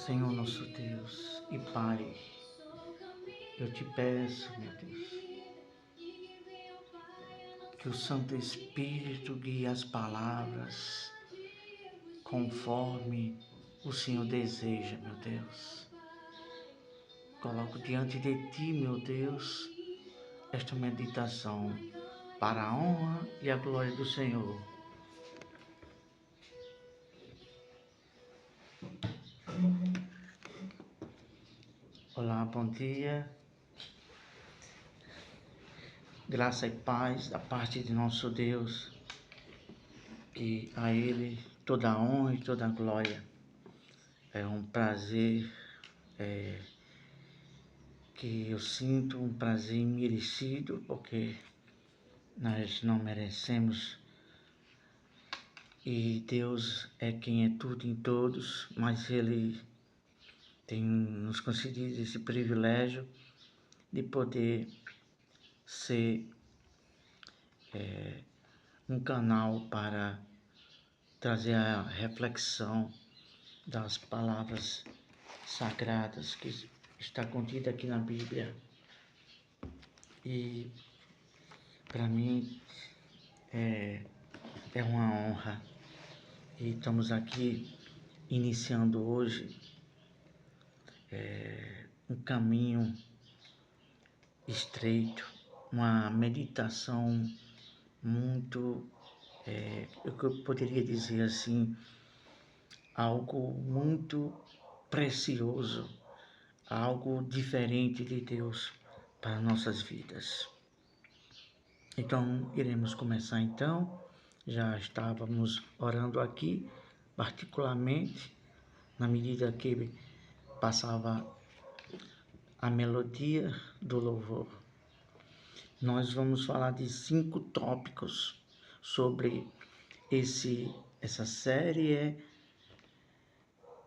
Senhor nosso Deus e Pai, eu te peço, meu Deus, que o Santo Espírito guie as palavras conforme o Senhor deseja, meu Deus. Coloco diante de ti, meu Deus, esta meditação para a honra e a glória do Senhor. Olá, bom dia. Graça e paz da parte de nosso Deus, que a Ele toda a honra e toda a glória. É um prazer que eu sinto, um prazer merecido, porque nós não merecemos. E Deus é quem é tudo em todos, mas Ele tem nos concedido esse privilégio de poder ser um canal para trazer a reflexão das palavras sagradas que está contida aqui na Bíblia. E para mim é uma honra. E estamos aqui iniciando hoje um caminho estreito, uma meditação muito, eu poderia dizer assim, algo muito precioso, algo diferente de Deus para nossas vidas. Então, iremos começar então. Já estávamos orando aqui, particularmente, na medida que passava a melodia do louvor. Nós vamos falar de 5 tópicos sobre essa série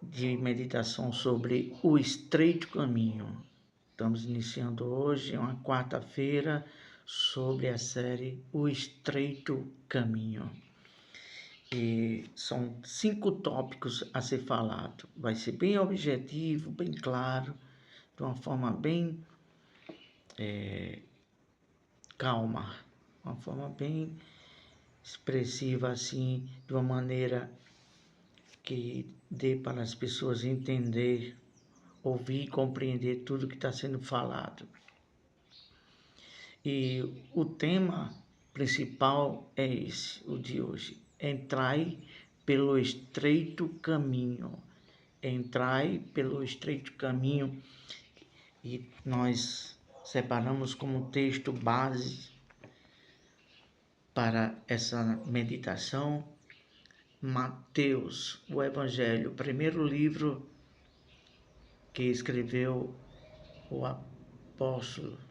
de meditação sobre o estreito caminho. Estamos iniciando hoje, uma quarta-feira, sobre a série O Estreito Caminho. E são 5 tópicos a ser falado. Vai ser bem objetivo, bem claro, de uma forma bem calma, uma forma bem expressiva, assim, de uma maneira que dê para as pessoas entender, ouvir e compreender tudo que está sendo falado. E o tema principal é esse, o de hoje. Entrai pelo estreito caminho. Entrai pelo estreito caminho. E nós separamos como texto base para essa meditação Mateus, o Evangelho, o primeiro livro que escreveu o apóstolo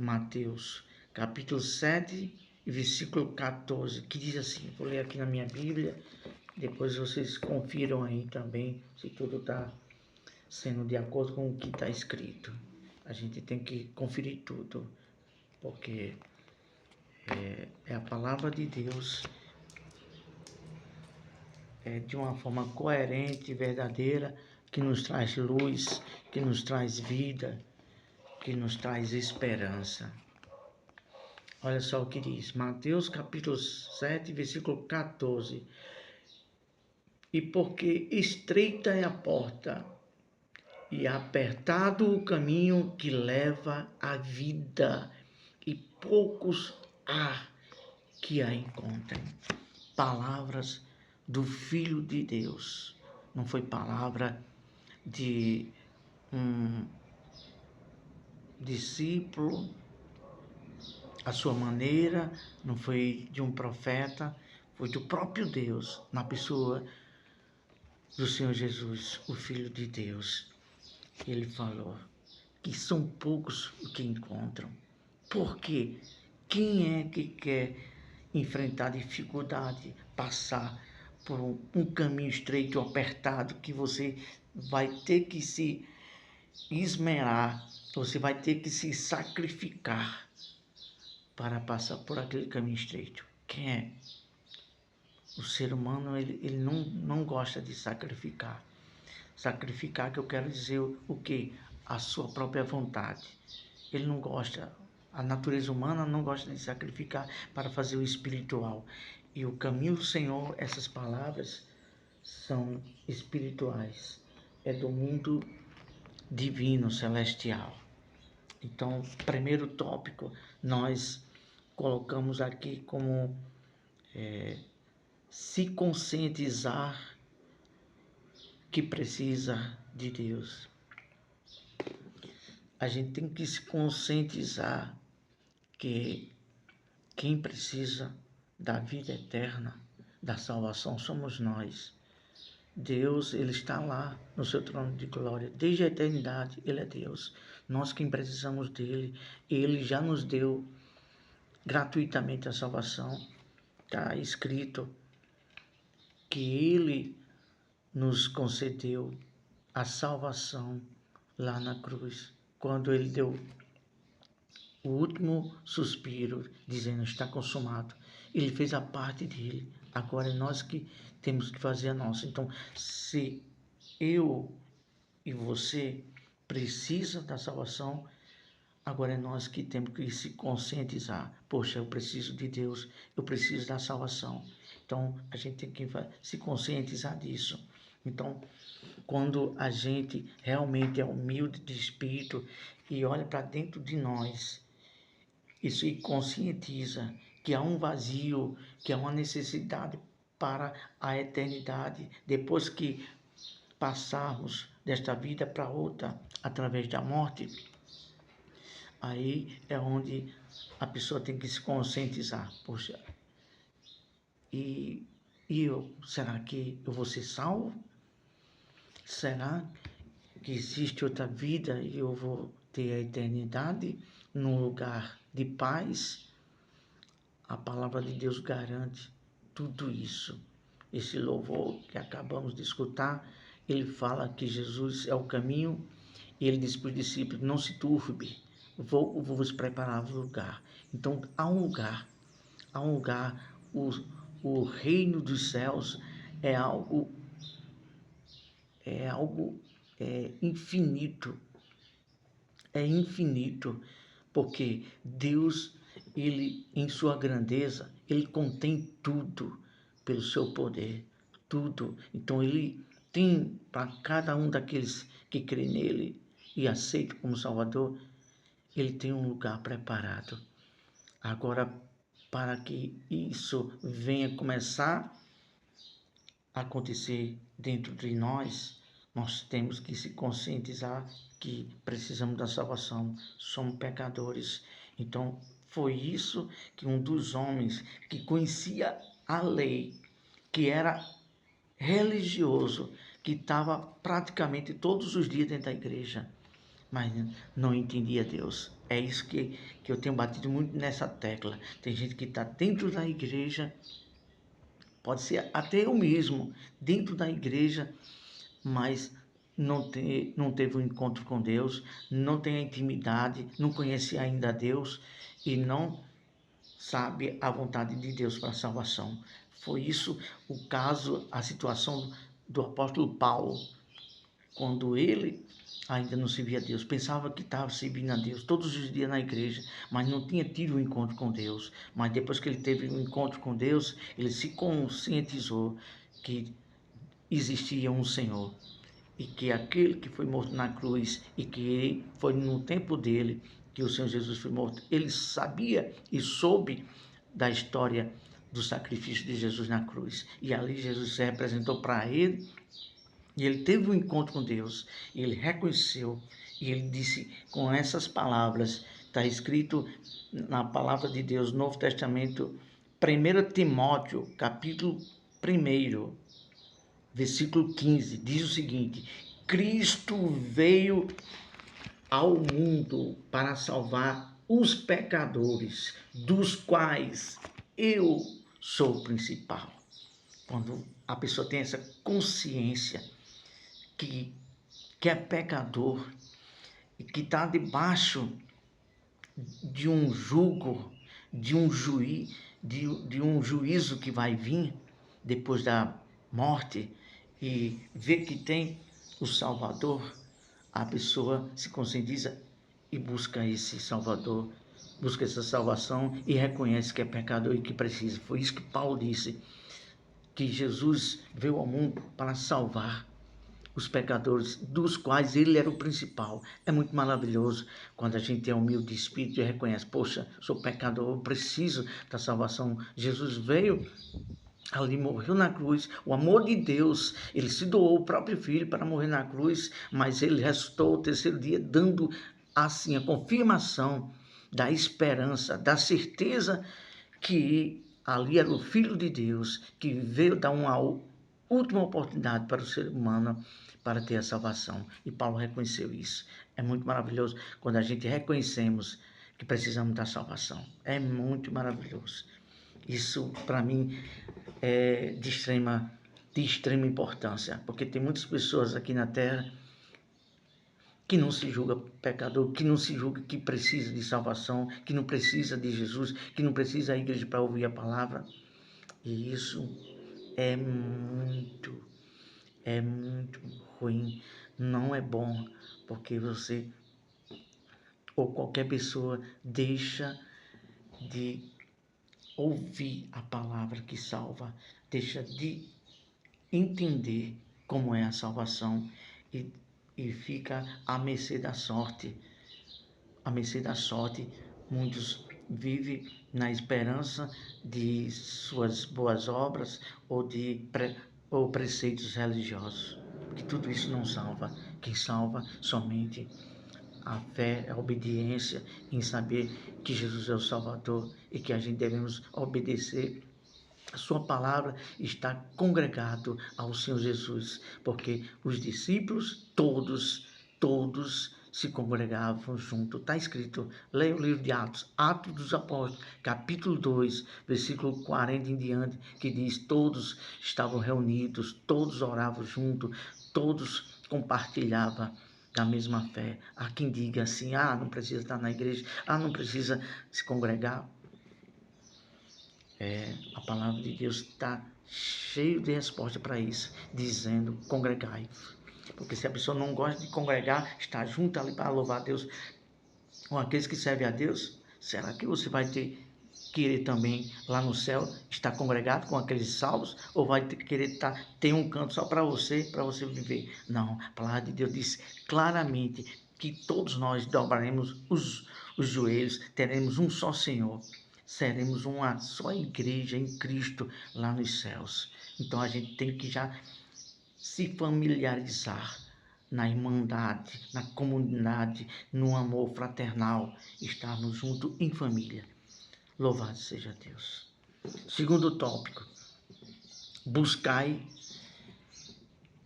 Mateus, capítulo 7, versículo 14, que diz assim, vou ler aqui na minha Bíblia, depois vocês confiram aí também se tudo está sendo de acordo com o que está escrito. A gente tem que conferir tudo, porque é a palavra de Deus de uma forma coerente e verdadeira, que nos traz luz, que nos traz vida, que nos traz esperança. Olha só o que diz, Mateus capítulo 7, versículo 14. E porque estreita é a porta, e apertado o caminho que leva à vida, e poucos há que a encontrem. Palavras do Filho de Deus. Não foi palavra de um discípulo, a sua maneira, não foi de um profeta, foi do próprio Deus, na pessoa do Senhor Jesus, o Filho de Deus. Ele falou que são poucos os que encontram. Por quê? Quem é que quer enfrentar dificuldade, passar por um caminho estreito, apertado, que você vai ter que se esmerar, você vai ter que se sacrificar para passar por aquele caminho estreito? Quem é? O ser humano, ele não gosta de sacrificar. Sacrificar, que eu quero dizer o quê? A sua própria vontade. Ele não gosta, a natureza humana não gosta de sacrificar para fazer o espiritual. E o caminho do Senhor, essas palavras são espirituais. É do mundo divino, celestial. Então, primeiro tópico, nós colocamos aqui como se conscientizar que precisa de Deus. A gente tem que se conscientizar que quem precisa da vida eterna, da salvação, somos nós. Deus, Ele está lá no seu trono de glória. Desde a eternidade, Ele é Deus. Nós quem precisamos dEle, Ele já nos deu gratuitamente a salvação. Está escrito que Ele nos concedeu a salvação lá na cruz, quando Ele deu o último suspiro, dizendo está consumado. Ele fez a parte dele, agora é nós que temos que fazer a nossa. Então, se eu e você precisa da salvação, agora é nós que temos que se conscientizar. Poxa, eu preciso de Deus, eu preciso da salvação. Então, a gente tem que se conscientizar disso. Então, quando a gente realmente é humilde de espírito e olha para dentro de nós e se conscientiza que há um vazio, que há uma necessidade para a eternidade, depois que passarmos desta vida para outra, através da morte, aí é onde a pessoa tem que se conscientizar. Poxa, e será que eu vou ser salvo? Será que existe outra vida e eu vou ter a eternidade num lugar de paz? A palavra de Deus garante tudo isso. Esse louvor que acabamos de escutar, ele fala que Jesus é o caminho e ele diz para os discípulos, não se turbe, vou vos preparar um lugar. Então há um lugar, o reino dos céus é algo infinito. É infinito, porque Deus, Ele, em sua grandeza, Ele contém tudo pelo seu poder, tudo. Então, Ele tem para cada um daqueles que crê nele e aceita como Salvador, Ele tem um lugar preparado. Agora, para que isso venha começar a acontecer dentro de nós temos que se conscientizar que precisamos da salvação, somos pecadores. Então, foi isso que um dos homens que conhecia a lei, que era religioso, que estava praticamente todos os dias dentro da igreja, mas não entendia Deus. É isso que eu tenho batido muito nessa tecla. Tem gente que está dentro da igreja, pode ser até eu mesmo, dentro da igreja, mas não teve um encontro com Deus, não tem a intimidade, não conhece ainda Deus e não sabe a vontade de Deus para a salvação. Foi isso o caso, a situação do apóstolo Paulo, quando ele ainda não servia a Deus, pensava que estava servindo a Deus todos os dias na igreja, mas não tinha tido um encontro com Deus. Mas depois que ele teve um encontro com Deus, ele se conscientizou que existia um Senhor e que aquele que foi morto na cruz e que foi no tempo dele que o Senhor Jesus foi morto, ele sabia e soube da história do sacrifício de Jesus na cruz. E ali Jesus se representou para ele e ele teve um encontro com Deus. E ele reconheceu e ele disse com essas palavras, está escrito na palavra de Deus, Novo Testamento, 1 Timóteo, capítulo 1, versículo 15, diz o seguinte: Cristo veio ao mundo para salvar os pecadores, dos quais eu sou o principal. Quando a pessoa tem essa consciência que é pecador e que está debaixo de um jugo, de um juízo que vai vir depois da morte, e vê que tem o Salvador, a pessoa se conscientiza e busca esse Salvador, busca essa salvação e reconhece que é pecador e que precisa. Foi isso que Paulo disse, que Jesus veio ao mundo para salvar os pecadores, dos quais ele era o principal. É muito maravilhoso quando a gente é humilde de espírito e reconhece, poxa, sou pecador, eu preciso da salvação. Jesus veio ali, morreu na cruz, o amor de Deus, ele se doou o próprio filho para morrer na cruz, mas ele ressuscitou o terceiro dia, dando assim a confirmação da esperança, da certeza que ali era o Filho de Deus, que veio dar uma última oportunidade para o ser humano para ter a salvação. E Paulo reconheceu isso. É muito maravilhoso quando a gente reconhecemos que precisamos da salvação. É muito maravilhoso. Isso, para mim, é de extrema importância, porque tem muitas pessoas aqui na Terra que não se julga pecador, que não se julga que precisa de salvação, que não precisa de Jesus, que não precisa da igreja para ouvir a palavra. E isso é muito ruim, não é bom, porque você ou qualquer pessoa deixa de ouvir a palavra que salva, deixa de entender como é a salvação e fica à mercê da sorte. À mercê da sorte, muitos vivem na esperança de suas boas obras ou preceitos religiosos, que tudo isso não salva. Quem salva somente a fé, a obediência em saber que Jesus é o Salvador e que a gente devemos obedecer a sua palavra, está congregado ao Senhor Jesus, porque os discípulos todos se congregavam junto. Está escrito, leia o livro de Atos, Atos dos Apóstolos, capítulo 2, versículo 40 em diante, que diz, todos estavam reunidos, todos oravam junto, todos compartilhavam da mesma fé. Há quem diga assim, não precisa estar na igreja, não precisa se congregar. A palavra de Deus está cheio de resposta para isso, dizendo, congregai-vos. Porque se a pessoa não gosta de congregar, está junto ali para louvar a Deus, com aqueles que servem a Deus, será que você vai querer também lá no céu estar congregado com aqueles salvos? Ou vai querer ter um canto só para você viver? Não, a palavra de Deus diz claramente que todos nós dobraremos os joelhos, teremos um só Senhor. Seremos uma só igreja em Cristo lá nos céus. Então a gente tem que já se familiarizar na irmandade, na comunidade, no amor fraternal, estarmos juntos em família. Louvado seja Deus. Segundo tópico, buscai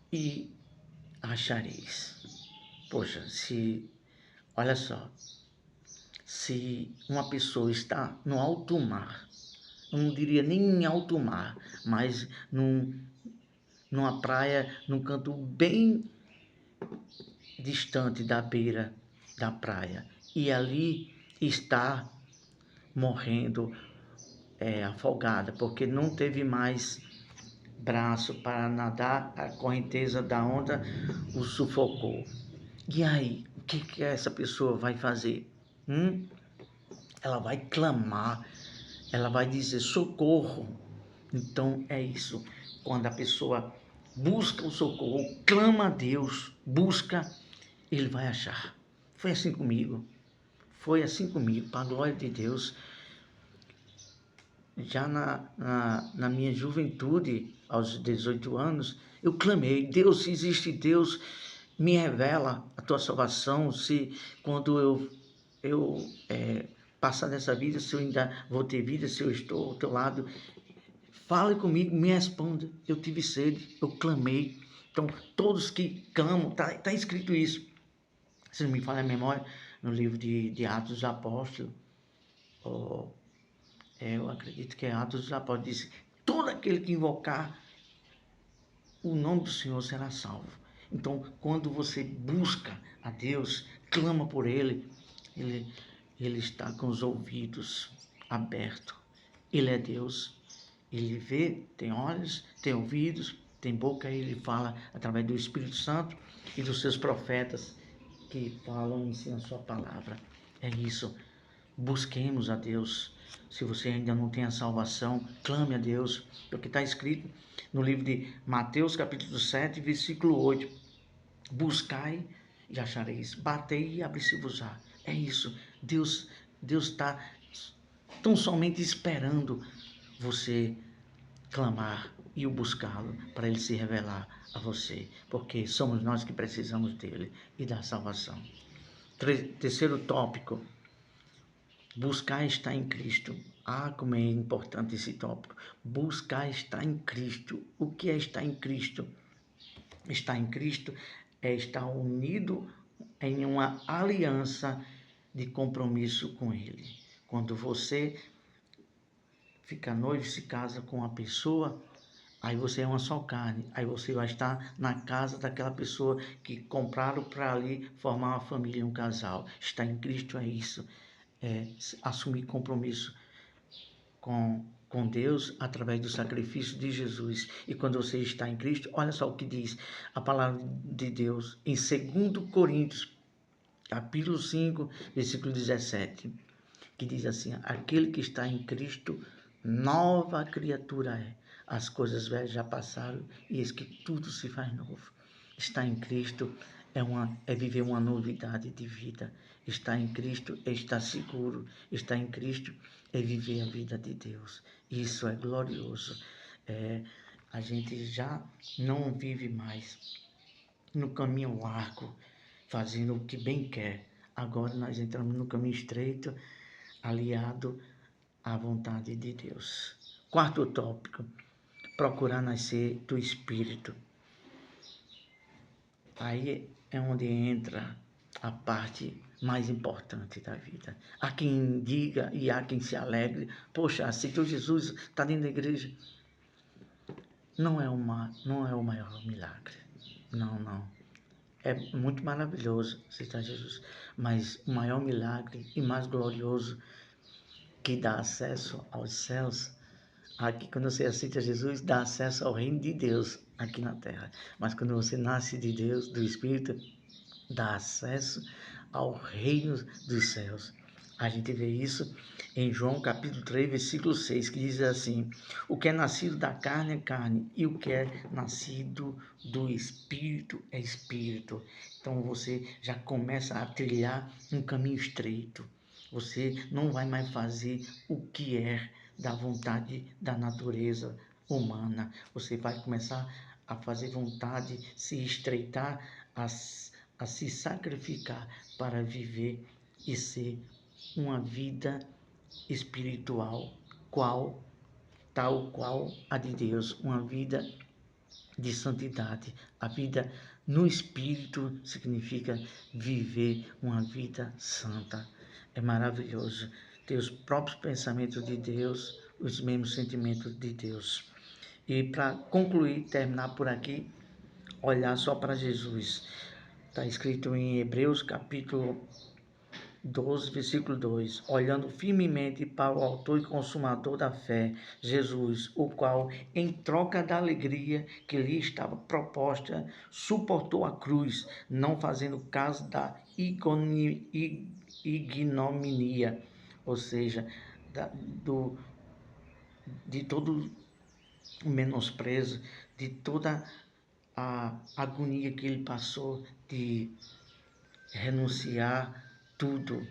e achareis. Poxa, olha só, se uma pessoa está no alto mar, eu não diria nem em alto mar, mas numa praia, num canto bem distante da beira da praia, e ali está morrendo afogada, porque não teve mais braço para nadar, a correnteza da onda o sufocou. E aí, o que essa pessoa vai fazer? Ela vai clamar, ela vai dizer socorro. Então é isso, quando a pessoa busca o socorro, clama a Deus, busca, ele vai achar. Foi assim comigo, para a glória de Deus. Já na minha juventude, aos 18 anos, eu clamei, Deus, se existe Deus, me revela a tua salvação, se quando eu passar dessa vida, se eu ainda vou ter vida, se eu estou ao teu lado, fale comigo, me responda. Eu tive sede, eu clamei. Então, todos que clamam, tá escrito isso. Se não me falha a memória, no livro de Atos dos Apóstolos, eu acredito que é Atos dos Apóstolos, diz, todo aquele que invocar o nome do Senhor será salvo. Então, quando você busca a Deus, clama por Ele está com os ouvidos abertos. Ele é Deus. Ele vê, tem olhos, tem ouvidos, tem boca, ele fala através do Espírito Santo e dos seus profetas que falam e ensinam a sua palavra. É isso. Busquemos a Deus. Se você ainda não tem a salvação, clame a Deus, porque está escrito no livro de Mateus, capítulo 7, versículo 8. Buscai e achareis, batei e abri-se-vos-á. É isso. Deus está tão somente esperando você clamar e o buscá-lo para ele se revelar a você, porque somos nós que precisamos dele e da salvação. Terceiro tópico, buscar estar em Cristo. Como é importante esse tópico. Buscar estar em Cristo. O que é estar em Cristo? Estar em Cristo é estar unido em uma aliança de compromisso com Ele. Quando você fica noivo, se casa com uma pessoa, aí você é uma só carne, aí você vai estar na casa daquela pessoa que compraram para ali formar uma família, um casal. Estar em Cristo é isso, é assumir compromisso com Deus através do sacrifício de Jesus. E quando você está em Cristo, olha só o que diz a palavra de Deus em 2 Coríntios, capítulo 5, versículo 17, que diz assim: aquele que está em Cristo, nova criatura é. As coisas velhas já passaram e eis que tudo se faz novo. Estar em Cristo é viver uma novidade de vida. Estar em Cristo é estar seguro. Estar em Cristo é viver a vida de Deus. Isso é glorioso. A gente já não vive mais no caminho largo, fazendo o que bem quer. Agora nós entramos no caminho estreito, aliado à vontade de Deus. Quarto tópico, procurar nascer do Espírito. Aí é onde entra a parte mais importante da vida. Há quem diga e há quem se alegre: poxa, aceitou Jesus, está dentro da igreja. Não é o maior milagre. Não. É muito maravilhoso aceitar Jesus, mas o maior milagre e mais glorioso que dá acesso aos céus, aqui quando você aceita Jesus, dá acesso ao reino de Deus aqui na terra. Mas quando você nasce de Deus, do Espírito, dá acesso ao reino dos céus. A gente vê isso em João capítulo 3, versículo 6, que diz assim: o que é nascido da carne é carne, e o que é nascido do Espírito é Espírito. Então você já começa a trilhar um caminho estreito. Você não vai mais fazer o que é da vontade da natureza humana. Você vai começar a fazer vontade, se estreitar, a se sacrificar para viver e ser uma vida espiritual, tal qual a de Deus, uma vida de santidade. A vida no Espírito significa viver uma vida santa. É maravilhoso ter os próprios pensamentos de Deus, os mesmos sentimentos de Deus. E para concluir, terminar por aqui, olhar só para Jesus. Está escrito em Hebreus capítulo 12, versículo 2, olhando firmemente para o autor e consumador da fé, Jesus, o qual, em troca da alegria que lhe estava proposta, suportou a cruz, não fazendo caso da ignominia, ou seja, de todo o menosprezo, de toda a agonia que ele passou de renunciar tudo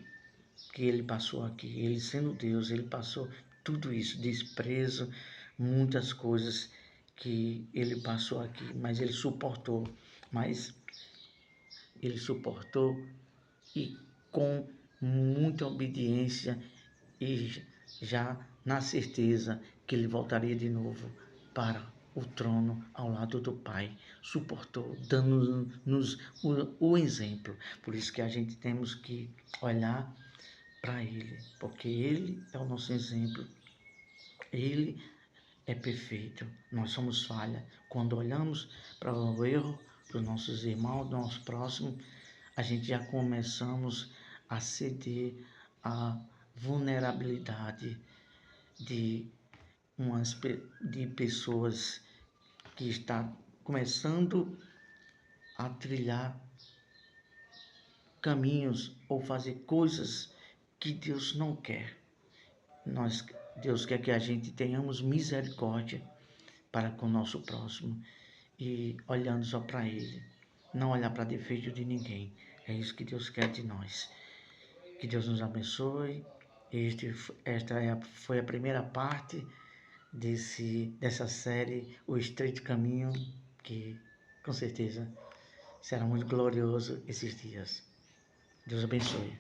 que ele passou aqui. Ele sendo Deus, ele passou tudo isso, desprezo, muitas coisas que ele passou aqui, mas ele suportou, e com muita obediência e já na certeza que ele voltaria de novo para o trono ao lado do Pai. Suportou, dando-nos o exemplo. Por isso que a gente temos que olhar para Ele, porque Ele é o nosso exemplo. Ele é perfeito. Nós somos falha. Quando olhamos para o erro dos nossos irmãos, do nosso próximo, a gente já começamos a ceder à vulnerabilidade de pessoas que está começando a trilhar caminhos ou fazer coisas que Deus não quer. Deus quer que a gente tenhamos misericórdia para com o nosso próximo e olhando só para Ele, não olhar para defeito de ninguém. É isso que Deus quer de nós. Que Deus nos abençoe. Esta foi a primeira parte dessa série, O Estreito Caminho, que com certeza será muito glorioso esses dias. Deus abençoe.